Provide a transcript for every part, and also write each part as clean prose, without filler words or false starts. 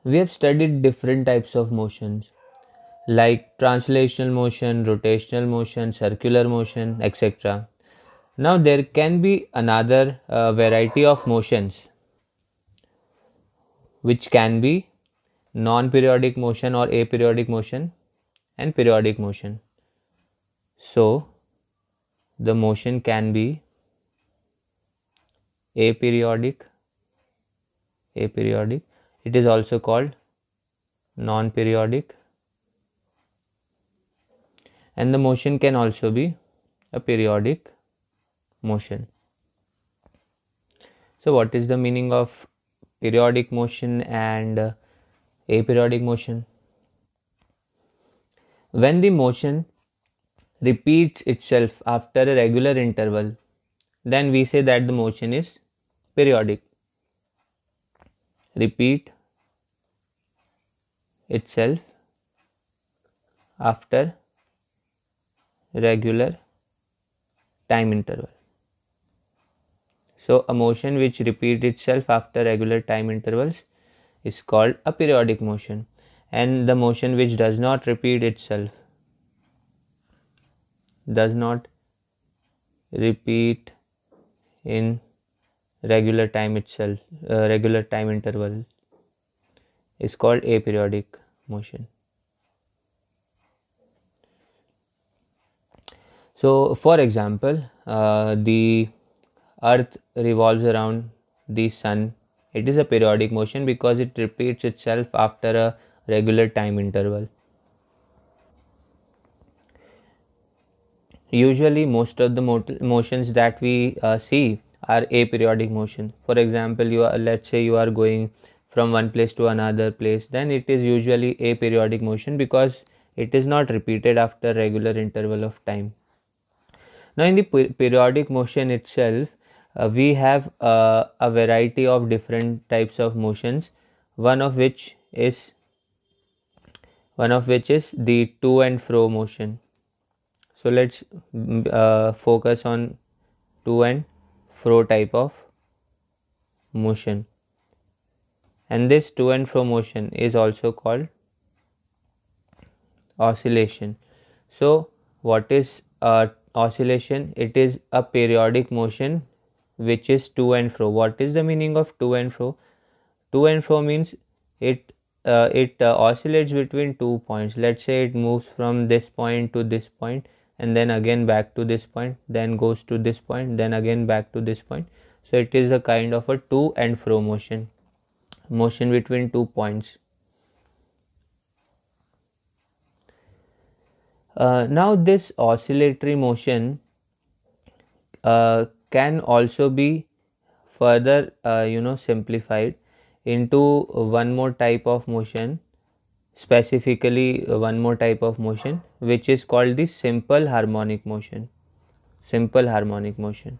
We have studied different types of motions like translational motion, rotational motion, circular motion, etc. Now there can be another variety of motions which can be non-periodic motion or aperiodic motion and periodic motion. So the motion can be aperiodic, aperiodic. It is also called non-periodic, and the motion can also be a periodic motion. So what is the meaning of periodic motion and aperiodic motion? When the motion repeats itself after a regular interval, then we say that the motion is periodic. Repeat itself after regular time interval. So a motion which repeats itself after regular time intervals is called a periodic motion, and the motion which does not repeat itself, does not repeat in regular time itself, regular time interval, is called aperiodic motion. So for example, the earth revolves around the sun. It is a periodic motion because it repeats itself after a regular time interval. Usually most of the motions that we see are aperiodic motion. For example, let's say you are going from one place to another place, then it is usually aperiodic motion because it is not repeated after regular interval of time. Now in the periodic motion itself, we have a variety of different types of motions, one of which is the to and fro motion. So let's focus on to and fro type of motion, and this to and fro motion is also called oscillation. So what is oscillation? It is a periodic motion which is to and fro. What is the meaning of to and fro? To and fro means it oscillates between 2 points. Let's say it moves from this point to this point, and then again back to this point, then goes to this point, then again back to this point. So it is a kind of a to and fro motion, motion between 2 points. Now this oscillatory motion can also be further simplified into one more type of motion, specifically one more type of motion which is called the simple harmonic motion. Simple harmonic motion.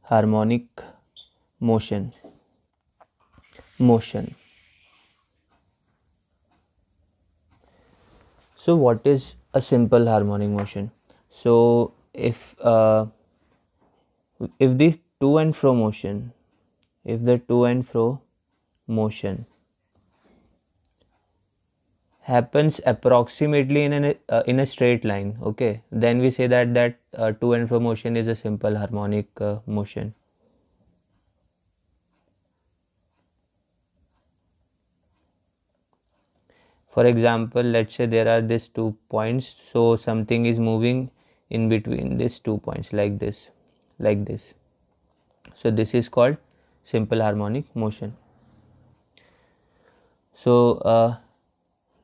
Harmonic motion. So what is a simple harmonic motion? So if the to and fro motion, if the to and fro motion happens approximately in a straight line, okay, then we say that to and fro motion is a simple harmonic motion. For example, let's say there are these 2 points, so something is moving in between these 2 points like this, like this. So this is called simple harmonic motion. So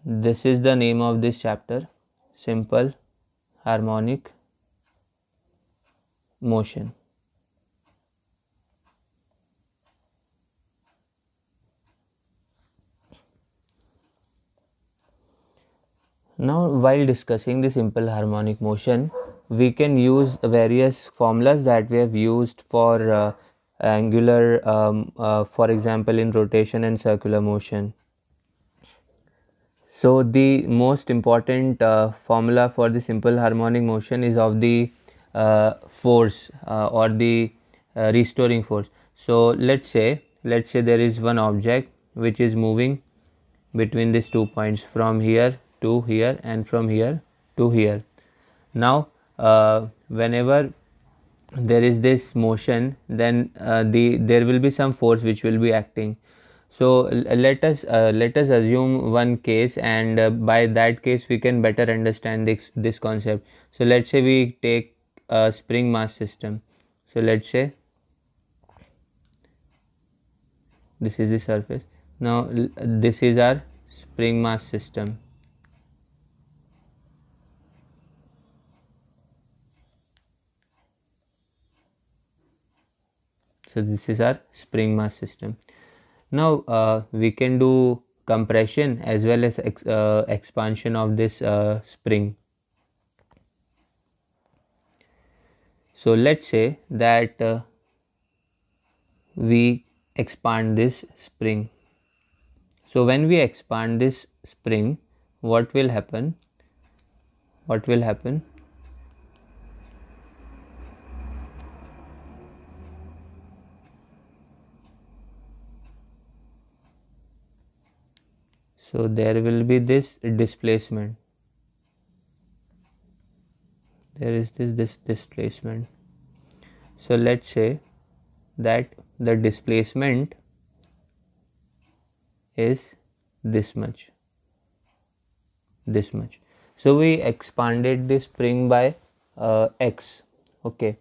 this is the name of this chapter, simple harmonic motion. Now while discussing the simple harmonic motion, we can use various formulas that we have used for angular, for example in rotation and circular motion. So the most important formula for the simple harmonic motion is of the force or the restoring force. So let's say there is one object which is moving between these 2 points, from here to here and from here to here. Now whenever there is this motion, then there will be some force which will be acting. So let us assume one case, and by that case we can better understand this concept. So let's say we take a spring mass system. So let's say this is the surface. Now this is our spring mass system. So this is our spring mass system. Now we can do compression as well as expansion of this spring. So let's say that we expand this spring. So when we expand this spring, what will happen? So there will be this displacement. There is this displacement. So let's say that the displacement is this much. So we expanded the spring by x. Okay.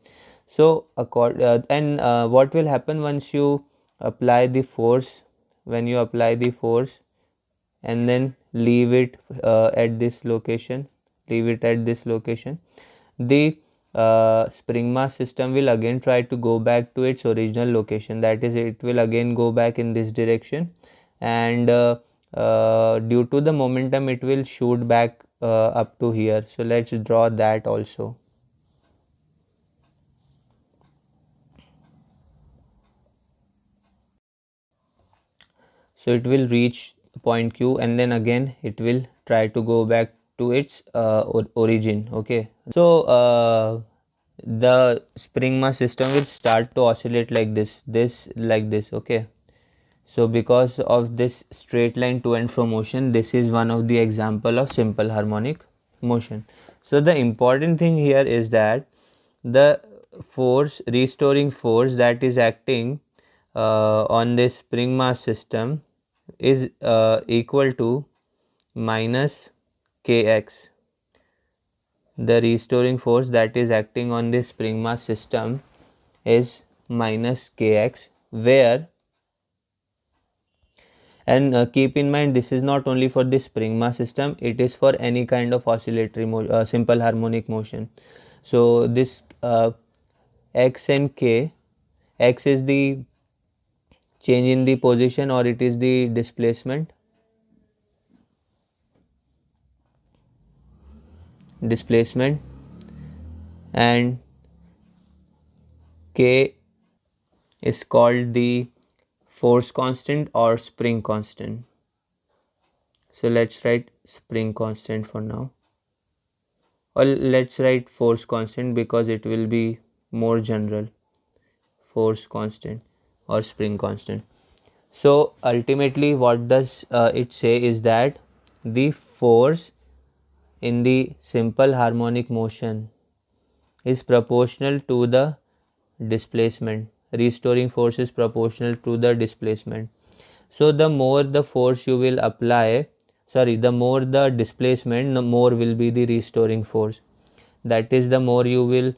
So what will happen once you apply the force? When you apply the force and then leave it at this location, the spring mass system will again try to go back to its original location. That is, it will again go back in this direction, and due to the momentum it will shoot back up to here. So let's draw that also. So it will reach point Q, and then again it will try to go back to its origin. Okay. So the spring mass system will start to oscillate like this. Okay. So because of this straight line to and fro motion, this is one of the example of simple harmonic motion. So the important thing here is that the restoring force that is acting on this spring mass system is equal to minus kx. The restoring force that is acting on this spring mass system is minus kx, where, and keep in mind, this is not only for the spring mass system, it is for any kind of oscillatory simple harmonic motion. So this x and k, x is the change in the position, or it is the displacement, and k is called the force constant or spring constant. So let's write spring constant for now, or let's write force constant because it will be more general. Force constant or spring constant. So ultimately what does it say is that the force in the simple harmonic motion is proportional to the displacement. Restoring force is proportional to the displacement. So the more the force you will apply, the more the displacement, the more will be the restoring force. That is, the more you will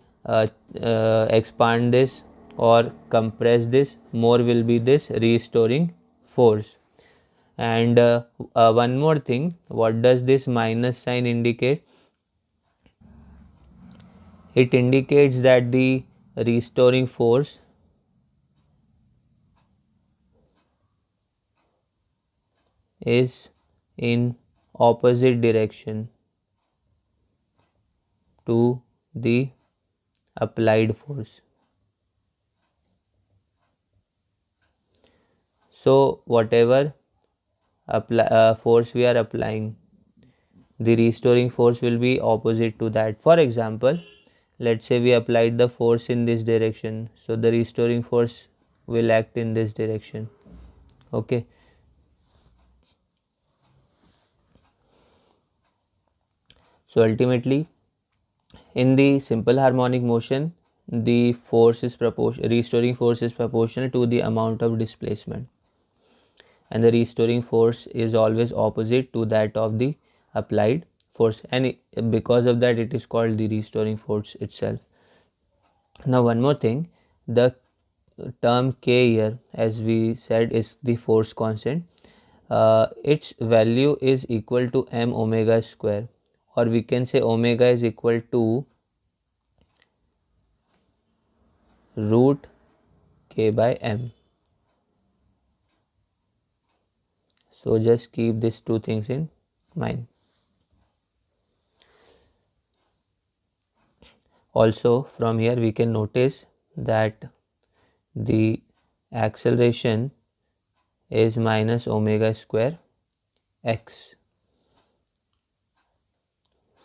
expand this or compress this, more will be this restoring force. And one more thing, what does this minus sign indicate? It indicates that the restoring force is in opposite direction to the applied force. So whatever force we are applying, the restoring force will be opposite to that. For example, let's say we applied the force in this direction, so the restoring force will act in this direction. Okay, so ultimately in the simple harmonic motion, the force is restoring force is proportional to the amount of displacement, and the restoring force is always opposite to that of the applied force, and because of that it is called the restoring force itself. Now one more thing, the term K here, as we said, is the force constant. Its value is equal to m omega square, or we can say omega is equal to root K by m. So just keep these two things in mind. Also from here we can notice that the acceleration is minus omega square x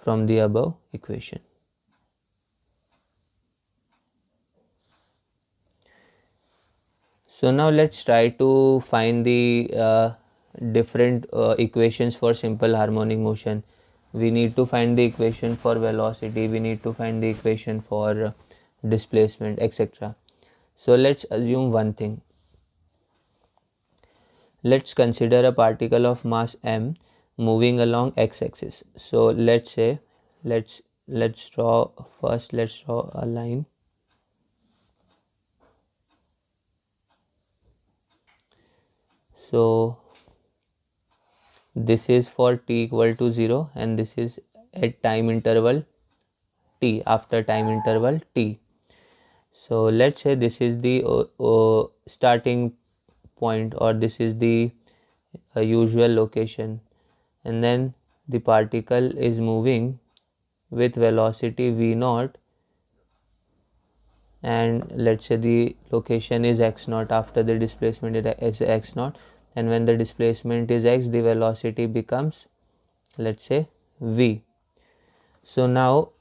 from the above equation. So now let's try to find the different equations for simple harmonic motion. We need to find the equation for velocity, we need to find the equation for displacement, etc. So let's assume one thing. Let's consider a particle of mass m moving along x-axis. So let's say let's draw a line. So this is for t equal to 0, and this is at time interval t, after time interval t. So let's say this is the starting point, or this is the usual location, and then the particle is moving with velocity v0, and let's say the location is x0, after the displacement is x0, and when the displacement is x, the velocity becomes, let's say, v. So now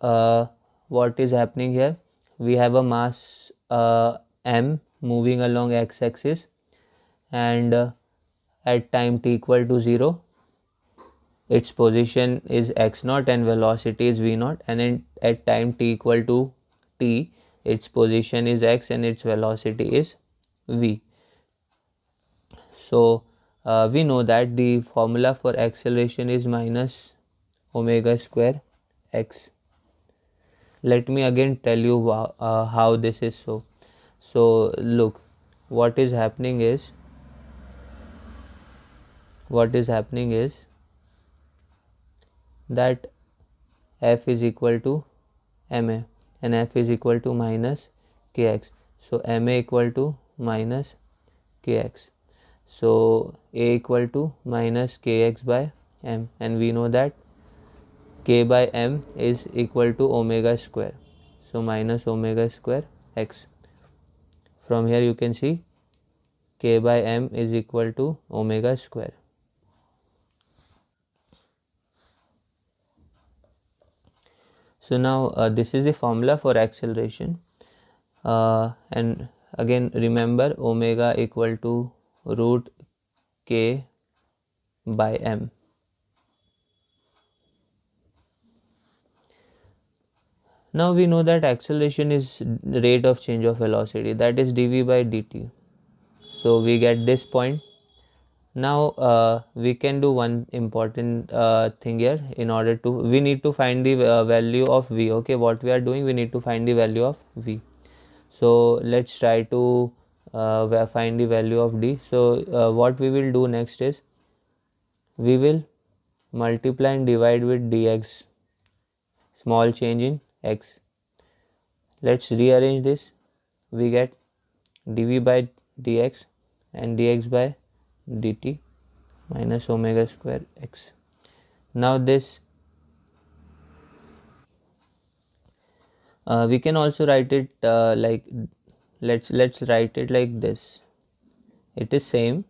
what is happening here? We have a mass m moving along x-axis, and at time t equal to 0, its position is x0 and velocity is v0, and at time t equal to t, its position is x and its velocity is v. So we know that the formula for acceleration is minus omega square x. Let me again tell you how this is so. So look, what is happening is that f is equal to ma, and f is equal to minus kx. So ma equal to minus kx. So a equal to minus kx by m, and we know that k by m is equal to omega square. So minus omega square x. From here you can see k by m is equal to omega square. So now this is the formula for acceleration, and again remember omega equal to root k by m. Now we know that acceleration is rate of change of velocity, that is dv by dt. So we get this point. Now we can do one important thing here. In order to, we need to find the value of v. Okay, what we are doing, we need to find the value of v. So let's try to find the value of d. So what we will do next is we will multiply and divide with dx, small change in x. Let's rearrange this. We get dv by dx and dx by dt minus omega square x. Now this we can also write it like, let's write it like this. It is same,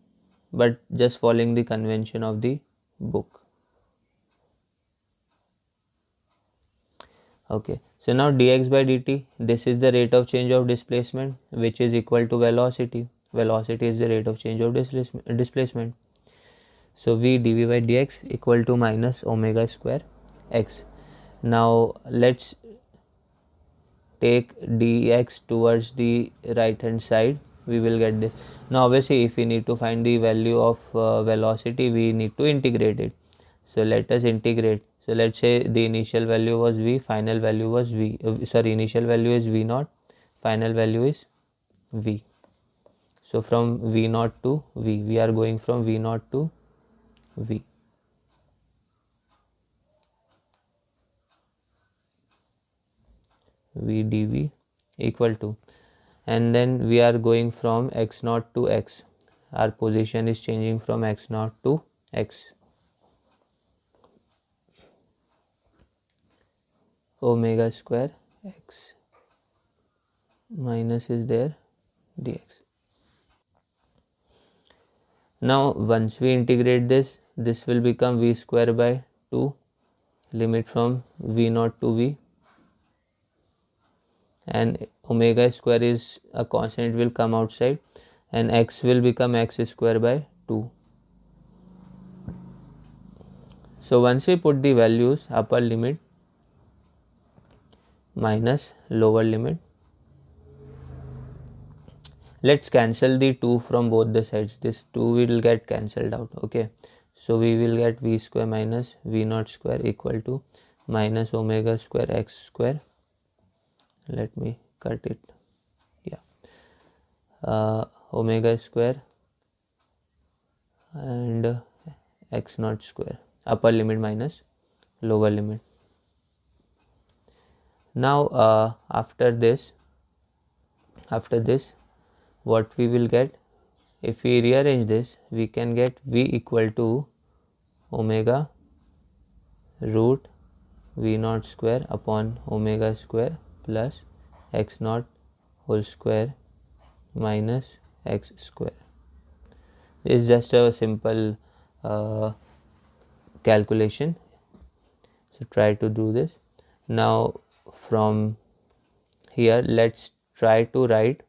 but just following the convention of the book. Okay, So now dx by dt, this is the rate of change of displacement, which is equal to velocity. Velocity is the rate of change of displacement. So v dv by dx equal to minus omega square x. Now let's take dx towards the right hand side, we will get this. Now obviously if we need to find the value of velocity, we need to integrate it. So let us integrate. So let's say the initial value was v, final value was v, initial value is v naught, final value is v. So from v naught to v, we are going from v naught to v. v dv equal to, and then we are going from x naught to x. Our position is changing from x naught to x. Omega square x minus is there dx. Now once we integrate this, this will become v square by 2, limit from v naught to v, and omega square is a constant, it will come outside, and x will become x square by 2. So once we put the values, upper limit minus lower limit, let's cancel the 2 from both the sides. This 2 will get cancelled out. Okay, so we will get v square minus v naught square equal to minus omega square x square. Let me cut it. Yeah, omega square and x naught square, upper limit minus lower limit. Now after this what we will get, if we rearrange this, we can get v equal to omega root v naught square upon omega square plus x naught whole square minus x square. It's just a simple calculation, so try to do this. Now from here let's try to write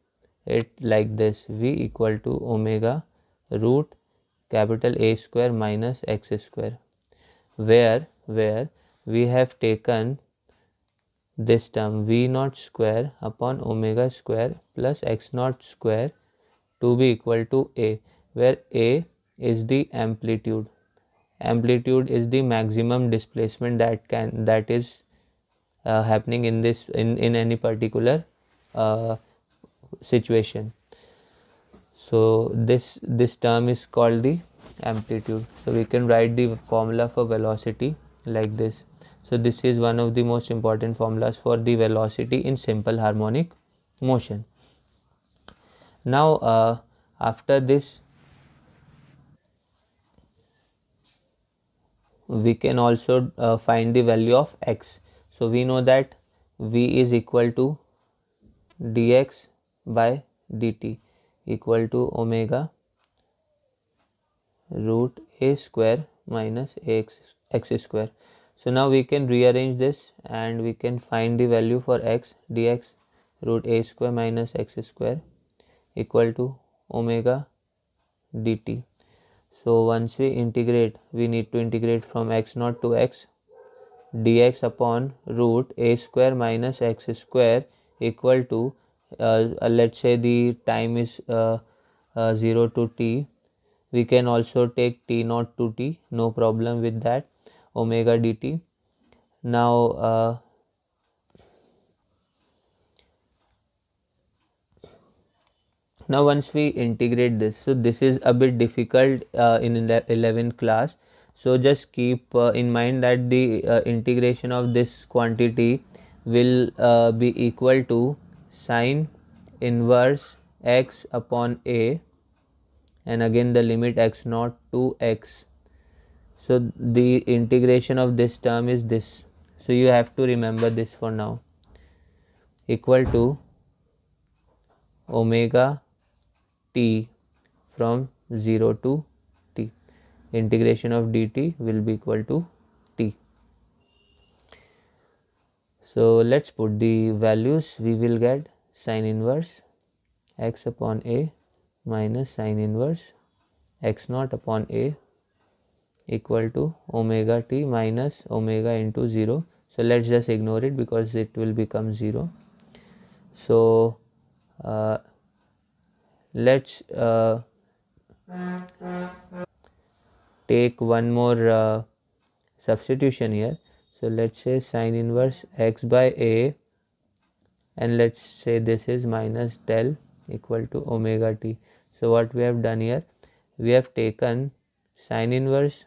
it like this: v equal to omega root capital A square minus x square, where we have taken this term v naught square upon omega square plus x naught square to be equal to A, where A is the amplitude. Amplitude is the maximum displacement that is happening in this in any particular situation. So this term is called the amplitude. So we can write the formula for velocity like this. So this is one of the most important formulas for the velocity in simple harmonic motion. Now after this we can also find the value of x. So we know that v is equal to dx by dt equal to omega root a square minus x square. So now we can rearrange this and we can find the value for x. Dx root a square minus x square equal to omega dt. So once we integrate, we need to integrate from x naught to x. Dx upon root a square minus x square equal to let's say the time is 0 to t. We can also take t naught to t, no problem with that, omega dt. Now once we integrate this, so this is a bit difficult in the 11th class, so just keep in mind that the integration of this quantity will be equal to sine inverse x upon a, and again the limit x naught to x. So the integration of this term is this, so you have to remember this for now, equal to omega t from 0 to t. Integration of dt will be equal to t. So let's put the values. We will get sine inverse x upon a minus sine inverse x naught upon a equal to omega t minus omega into 0. So let's just ignore it because it will become 0. So let's take one more substitution here. So let's say sine inverse x by a, and let's say this is minus del equal to omega t. So what we have done here, we have taken sine inverse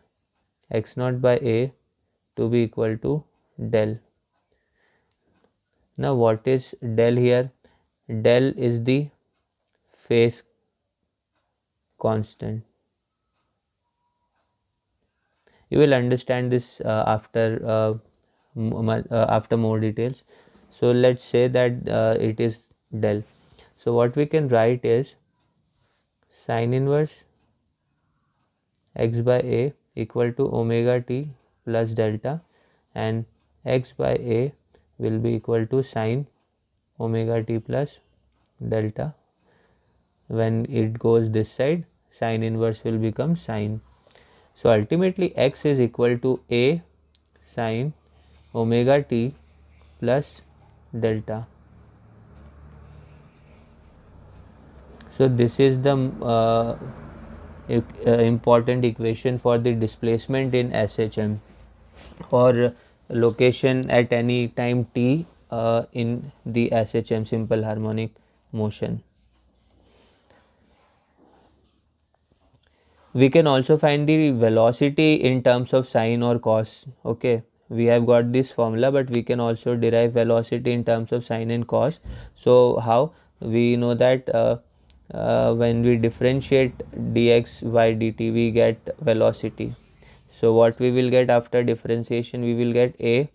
x naught by a to be equal to del. Now what is del here? Del is the phase constant. You will understand this after more details. So let's say that it is del. So what we can write is sine inverse x by a equal to omega t plus delta, and x by a will be equal to sine omega t plus delta. When it goes this side, sine inverse will become sine. So ultimately x is equal to a sine omega t plus delta. So this is the important equation for the displacement in SHM, or location at any time t in the SHM, simple harmonic motion. We can also find the velocity in terms of sine or cos. Okay, we have got this formula, but we can also derive velocity in terms of sine and cos. So how? We know that when we differentiate dx by dt, we get velocity. So what we will get after differentiation, we will get a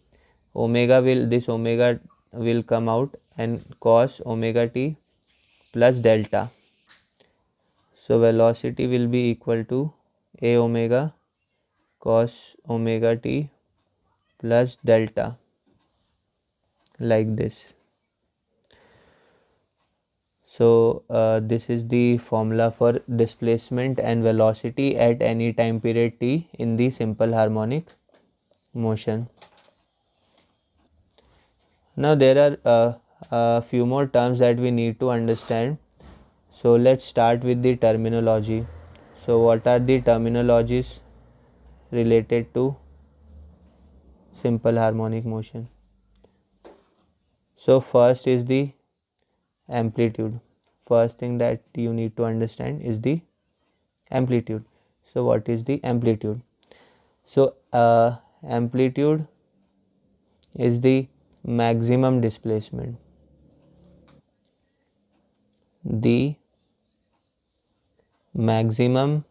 omega, this omega will come out, and cos omega t plus delta. So velocity will be equal to a omega cos omega t plus delta, like this. So this is the formula for displacement and velocity at any time period t in the simple harmonic motion. Now there are a few more terms that we need to understand. So let's start with the terminology. So what are the terminologies related to simple harmonic motion? So first is the amplitude. First thing that you need to understand is the amplitude. So what is the amplitude? So amplitude is the maximum displacement. The maximum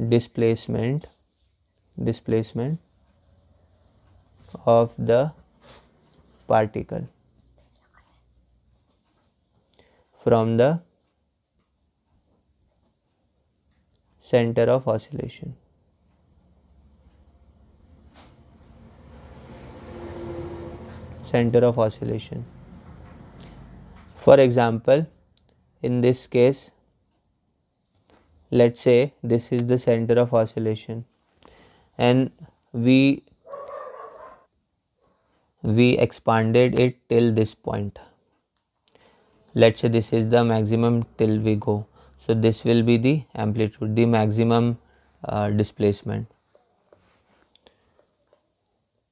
displacement of the particle from the center of oscillation. Center of oscillation. For example, in this case, let's say this is the center of oscillation, and we expanded it till this point. Let's say this is the maximum till we go. So this will be the amplitude, the maximum displacement.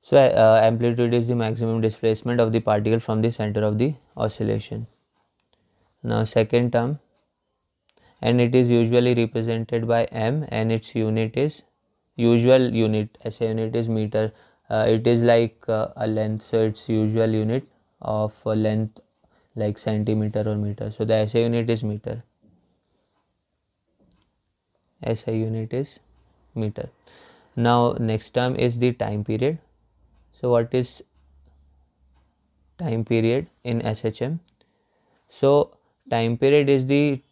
So amplitude is the maximum displacement of the particle from the center of the oscillation. Now second term, and it is usually represented by m, and its unit is usual unit. SI unit is meter. It is like a length, so its usual unit of length like centimeter or meter. So the SI unit is meter. SI unit is meter. Now next term is the time period. So what is time period in SHM? So time period is the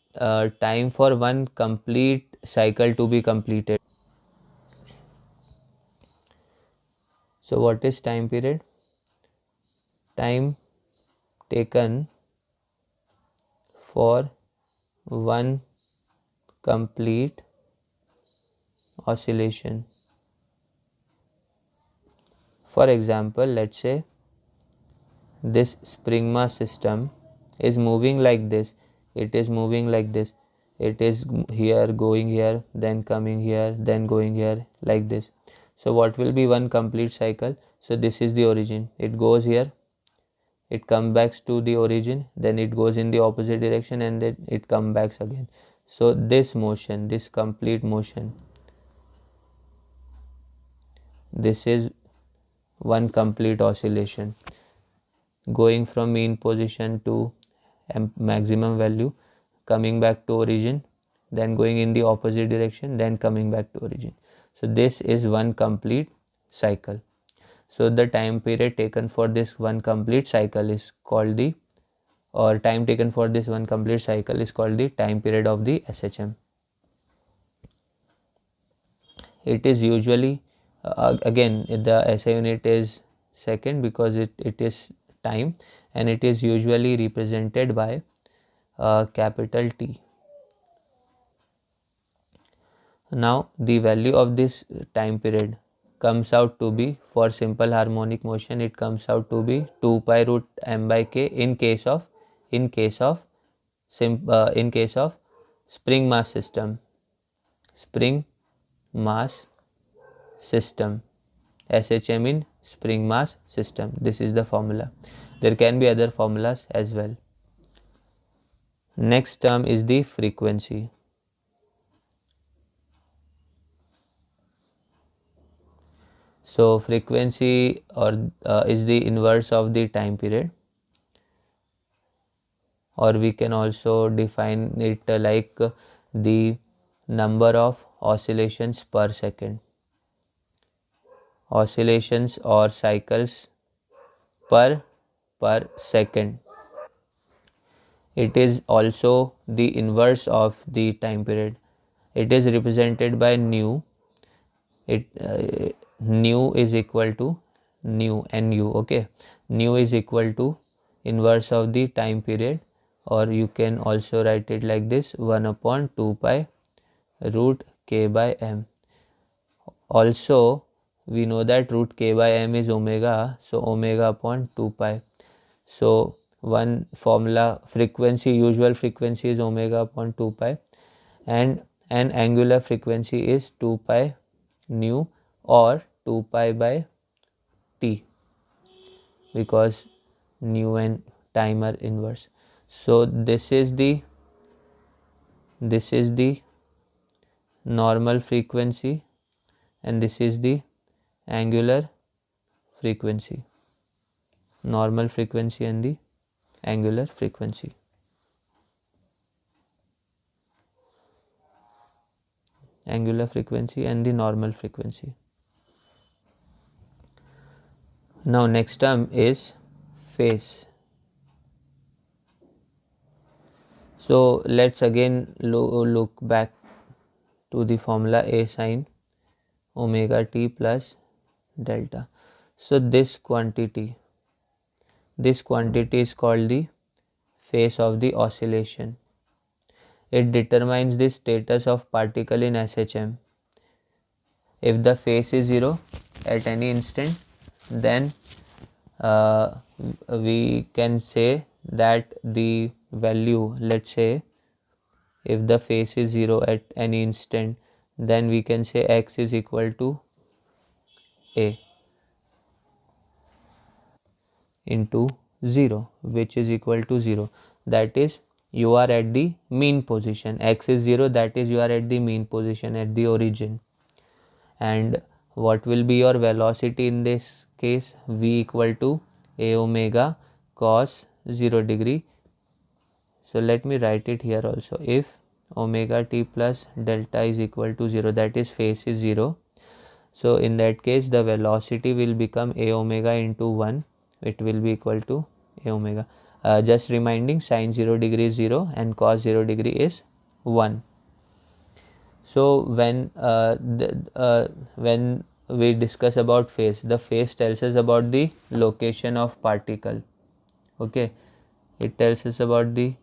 time for one complete cycle to be completed. So what is time period? Time taken for one complete oscillation. For example, let's say this spring mass system is moving like this. It is moving like this. It is here, going here, then coming here, then going here, like this. So what will be one complete cycle? So this is the origin. It goes here, it comes back to the origin, then it goes in the opposite direction, and then it comes back again. So this motion, this complete motion, this is one complete oscillation, going from mean position to maximum value, coming back to origin, then going in the opposite direction, then coming back to origin. So this is one complete cycle. So the time period taken for this one complete cycle is called the, or time taken for this one complete cycle is called the time period of the SHM. It is usually again the SI unit is second because it is time, and it is usually represented by capital T. Now the value of this time period comes out to be, for simple harmonic motion, it comes out to be 2 pi root m by k in case of spring mass system. Spring mass system, SHM in spring mass system. This is the formula. There can be other formulas as well. Next term is the frequency. So frequency is the inverse of the time period, or we can also define it like the number of oscillations per second. Oscillations or cycles per second. It is also the inverse of the time period. It is represented by nu. Nu is equal to nu, okay. Nu is equal to inverse of the time period, or you can also write it like this, 1 upon 2 pi root k by m. Also we know that root k by m is omega, so omega upon 2 pi. So one formula, frequency, usual frequency is omega upon 2 pi, and an angular frequency is 2 pi nu or 2 pi by t, because nu and time are inverse. So this is the normal frequency, and this is the angular frequency. Normal frequency and the angular frequency. Angular frequency and the normal frequency. Now next term is phase. So let's again look back to the formula A sin omega t plus delta. So this quantity is called the phase of the oscillation. It determines the status of particle in SHM. If the phase is 0 at any instant, then we can say that the value, let's say if the phase is 0 at any instant, then we can say x is equal to a into 0, which is equal to 0. That is, you are at the mean position. X is 0, that is you are at the mean position, at the origin. And what will be your velocity in this case? V equal to a omega cos 0 degree. So let me write it here also. If omega t plus delta is equal to 0, that is phase is 0. So in that case the velocity will become a omega into 1. It will be equal to a omega. Just reminding, sin 0 degree is 0 and cos 0 degree is 1. So when we discuss about phase. The phase tells us about the location of particle. Okay, it tells us about the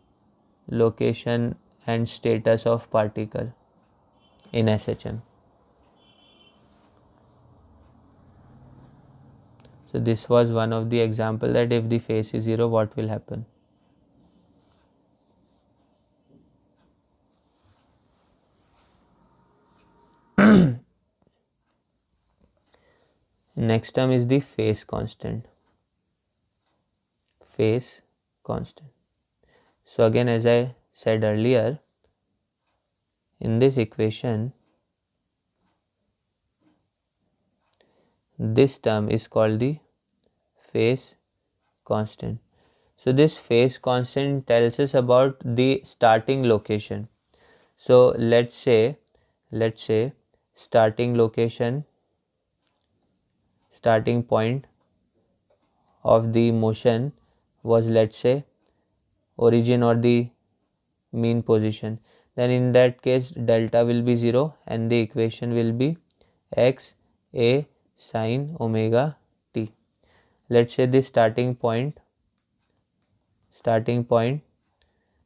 location and status of particle in SHM. So this was one of the example that if the phase is 0, what will happen. Next term is the phase constant. Phase constant. So again, as I said earlier, in this equation, this term is called the phase constant. So this phase constant tells us about the starting location. So let's say starting location, starting point of the motion was, let's say, origin or the mean position. Then in that case delta will be 0 and the equation will be x a sine omega t. Let's say the starting point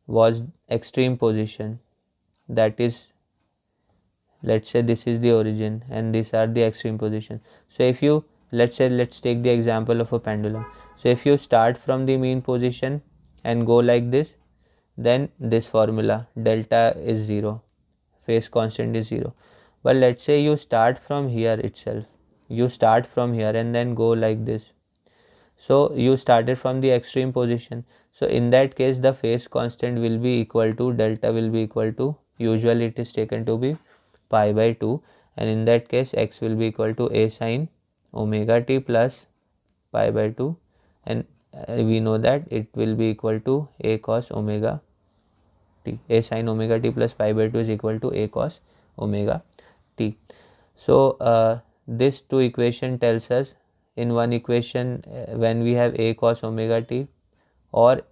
was extreme position, that is, let's say this is the origin and these are the extreme position. So if you, let's take the example of a pendulum. So if you start from the mean position and go like this, then this formula delta is 0, phase constant is 0. But let's say you start from here itself, you start from here and then go like this. So you started from the extreme position. So in that case the phase constant will be equal to, delta will be equal to, usually it is taken to be pi by 2, and in that case x will be equal to a sine omega t plus pi by 2, and we know that it will be equal to a cos omega t. A sine omega t plus pi by 2 is equal to a cos omega t. So this two equation tells us, in one equation when we have a cos omega t, or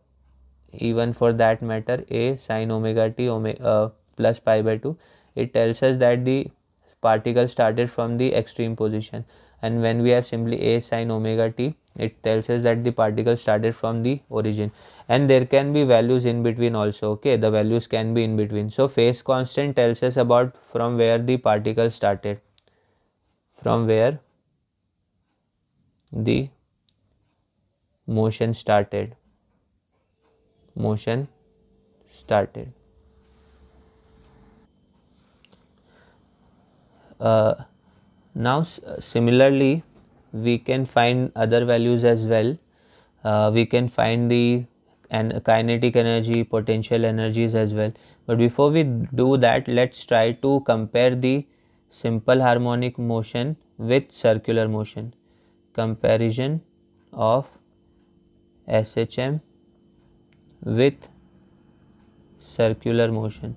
even for that matter a sine omega t plus pi by 2, it tells us that the particle started from the extreme position, and when we have simply a sine omega t, it tells us that the particle started from the origin, and there can be values in between also. Okay, the values can be in between. So phase constant tells us about from where the particle started, from where the motion started. Now similarly we can find other values as well. We can find the kinetic energy, potential energies as well. But before we do that, let's try to compare the simple harmonic motion with circular motion. Comparison of SHM with circular motion.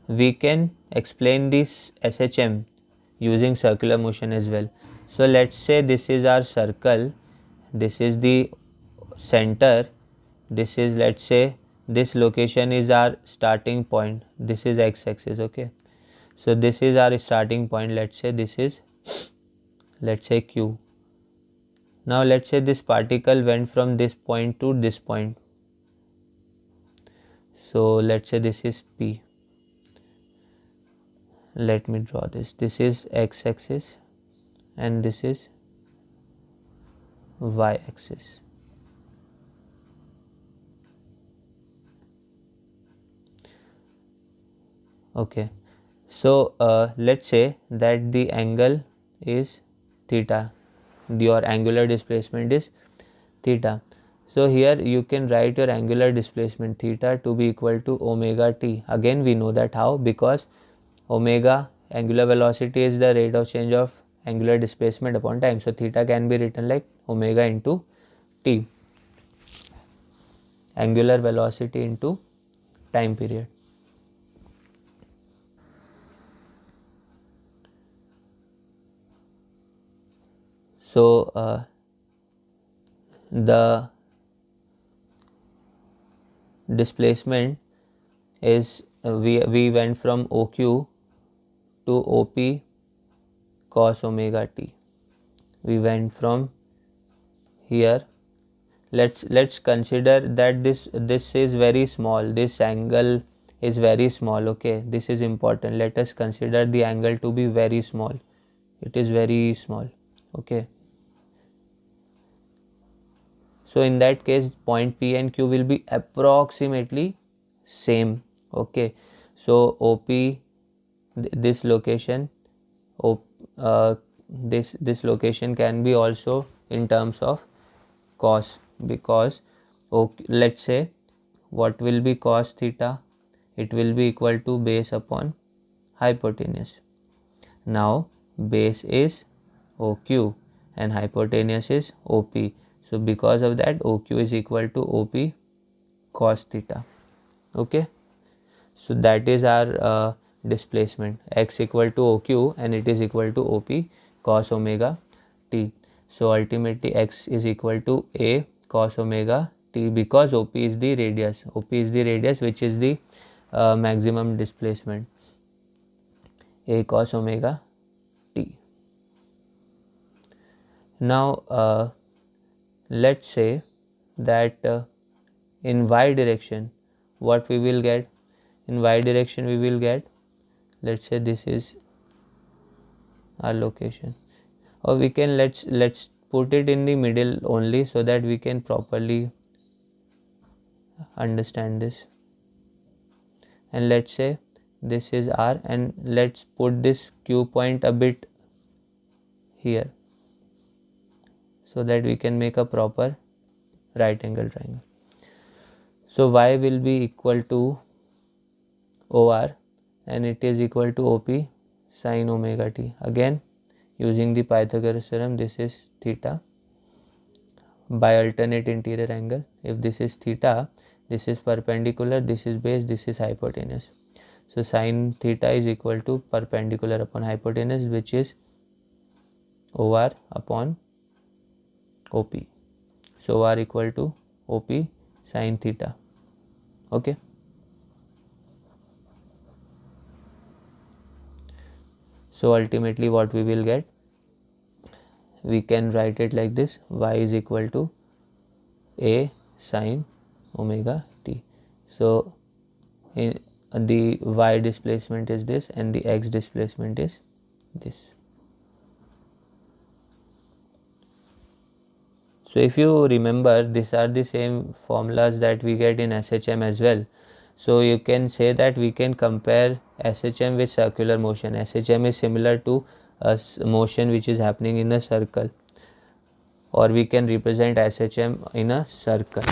We can explain this SHM using circular motion as well. So let's say this is our circle, this is the center, this is, let's say, this location is our starting point, this is x-axis. Okay, so this is our starting point, let's say this is, let's say, q. Now let's say this particle went from this point to this point, so let's say this is p. Let me draw this. This is x-axis and this is y-axis. Okay, so let's say that the angle is theta, your angular displacement is theta. So here you can write your angular displacement theta to be equal to omega t. Again we know that how, because omega, angular velocity, is the rate of change of angular displacement upon time. So theta can be written like omega into t, angular velocity into time period. So the displacement is we went from OQ to OP cos omega t. we went from here. Let's consider that this is very small, this angle is very small. Okay, this is important. Let us consider the angle to be very small. It is very small. Okay, so in that case point P and Q will be approximately same. Okay, so OP, this location, this location can be also in terms of cos, because let's say what will be cos theta, it will be equal to base upon hypotenuse. Now base is OQ and hypotenuse is OP, so because of that OQ is equal to OP cos theta. Okay, so that is our displacement, x equal to OQ and it is equal to OP cos omega t. So ultimately x is equal to A cos omega t, because OP is the radius, which is the maximum displacement, A cos omega t. Now let's say that in y direction what we will get. In y direction we will get, let's say this is our location, or we can let's put it in the middle only so that we can properly understand this. And let's say this is R, and let's put this Q point a bit here so that we can make a proper right angle triangle. So y will be equal to OR and it is equal to OP sin omega t. Again using the Pythagoras theorem, this is theta by alternate interior angle. If this is theta, this is perpendicular, this is base, this is hypotenuse. So sin theta is equal to perpendicular upon hypotenuse, which is OR upon OP. So OR equal to OP sin theta. Okay. So ultimately what we will get, we can write it like this: y is equal to A sin omega t. So in the y displacement is this and the x displacement is this. So if you remember, these are the same formulas that we get in SHM as well. So you can say that we can compare SHM with circular motion. SHM is similar to a motion which is happening in a circle, or we can represent SHM in a circle.